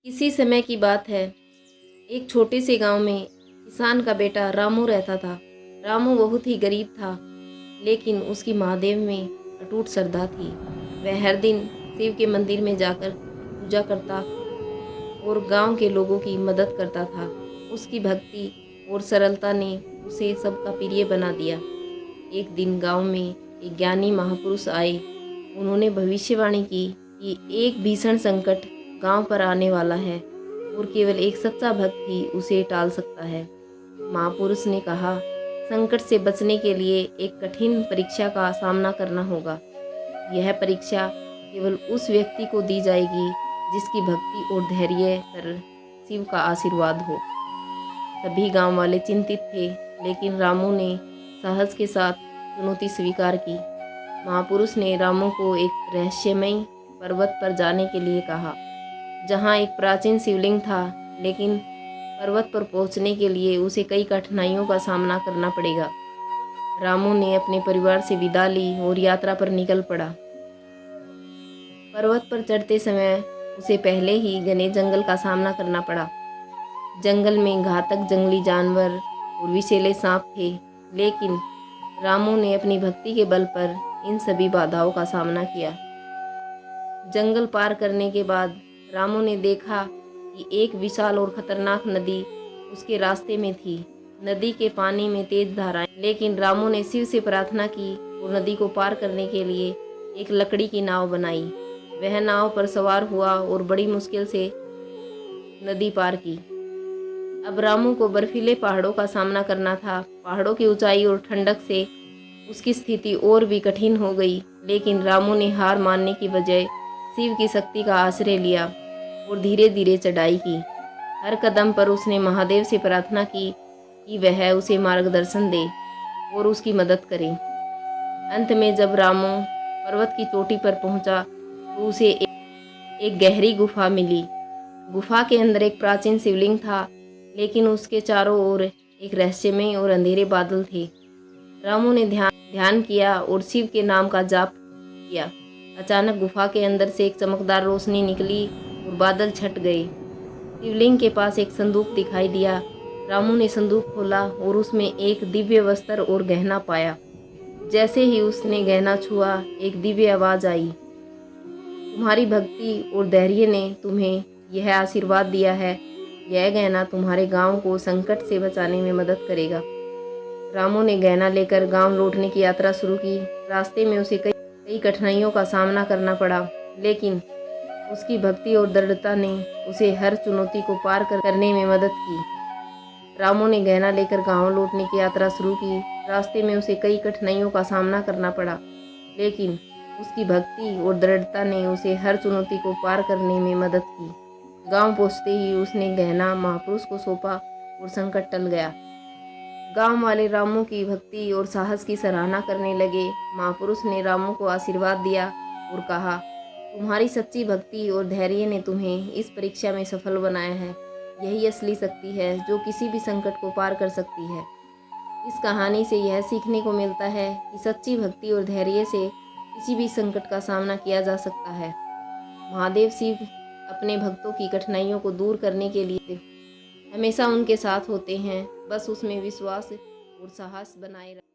किसी समय की बात है, एक छोटे से गांव में किसान का बेटा रामू रहता था। रामू बहुत ही गरीब था, लेकिन उसकी महादेव में अटूट श्रद्धा थी। वह हर दिन शिव के मंदिर में जाकर पूजा करता और गांव के लोगों की मदद करता था। उसकी भक्ति और सरलता ने उसे सबका प्रिय बना दिया। एक दिन गांव में एक ज्ञानी महापुरुष आए। उन्होंने भविष्यवाणी की कि एक भीषण संकट गांव पर आने वाला है और केवल एक सच्चा भक्त ही उसे टाल सकता है। महापुरुष ने कहा, संकट से बचने के लिए एक कठिन परीक्षा का सामना करना होगा। यह परीक्षा केवल उस व्यक्ति को दी जाएगी जिसकी भक्ति और धैर्य पर शिव का आशीर्वाद हो। सभी गांव वाले चिंतित थे, लेकिन रामू ने साहस के साथ चुनौती स्वीकार की। महापुरुष ने रामू को एक रहस्यमय पर्वत पर जाने के लिए कहा, जहां एक प्राचीन शिवलिंग था, लेकिन पर्वत पर पहुंचने के लिए उसे कई कठिनाइयों का सामना करना पड़ेगा। रामू ने अपने परिवार से विदा ली और यात्रा पर निकल पड़ा। पर्वत पर चढ़ते समय उसे पहले ही घने जंगल का सामना करना पड़ा। जंगल में घातक जंगली जानवर और विषैले सांप थे, लेकिन रामू ने अपनी भक्ति के बल पर इन सभी बाधाओं का सामना किया। जंगल पार करने के बाद रामू ने देखा कि एक विशाल और खतरनाक नदी उसके रास्ते में थी। नदी के पानी में तेज धाराएं, लेकिन रामू ने शिव से प्रार्थना की और नदी को पार करने के लिए एक लकड़ी की नाव बनाई। वह नाव पर सवार हुआ और बड़ी मुश्किल से नदी पार की। अब रामू को बर्फीले पहाड़ों का सामना करना था। पहाड़ों की ऊंचाई और ठंडक से उसकी स्थिति और भी कठिन हो गई, लेकिन रामू ने हार मानने की बजाय शिव की शक्ति का आश्रय लिया और धीरे धीरे चढ़ाई की। हर कदम पर उसने महादेव से प्रार्थना की कि वह उसे मार्गदर्शन दे और उसकी मदद करे। अंत में जब रामू पर्वत की चोटी पर पहुंचा, तो उसे एक गहरी गुफा मिली। गुफा के अंदर एक प्राचीन शिवलिंग था, लेकिन उसके चारों ओर एक रहस्यमय और अंधेरे बादल थे। रामू ने ध्यान किया और शिव के नाम का जाप किया। अचानक गुफा के अंदर से एक चमकदार रोशनी निकली और बादल छट गए। शिवलिंग के पास एक संदूक दिखाई दिया। रामू ने संदूक खोला और उसमें एक दिव्य वस्त्र और गहना पाया। जैसे ही उसने गहना छुआ, एक दिव्य आवाज आई, तुम्हारी भक्ति और धैर्य ने तुम्हें यह आशीर्वाद दिया है। यह गहना तुम्हारे गांव को संकट से बचाने में मदद करेगा। रामू ने गहना लेकर गांव लौटने की यात्रा शुरू की। रास्ते में उसे कई कठिनाइयों का सामना करना पड़ा, लेकिन उसकी भक्ति और दृढ़ता ने उसे हर चुनौती को पार करने में मदद की। रामू ने गहना लेकर गांव लौटने की यात्रा शुरू की। रास्ते में उसे कई कठिनाइयों का सामना करना पड़ा, लेकिन उसकी भक्ति और दृढ़ता ने उसे हर चुनौती को पार करने में मदद की। गांव पहुंचते ही उसने गहना महापुरुष को सौंपा और संकट टल गया। गांव वाले रामू की भक्ति और साहस की सराहना करने लगे। महापुरुष ने रामू को आशीर्वाद दिया और कहा, तुम्हारी सच्ची भक्ति और धैर्य ने तुम्हें इस परीक्षा में सफल बनाया है। यही असली शक्ति है जो किसी भी संकट को पार कर सकती है। इस कहानी से यह सीखने को मिलता है कि सच्ची भक्ति और धैर्य से किसी भी संकट का सामना किया जा सकता है। महादेव शिव अपने भक्तों की कठिनाइयों को दूर करने के लिए हमेशा उनके साथ होते हैं। बस उसमें विश्वास और साहस बनाए रखें।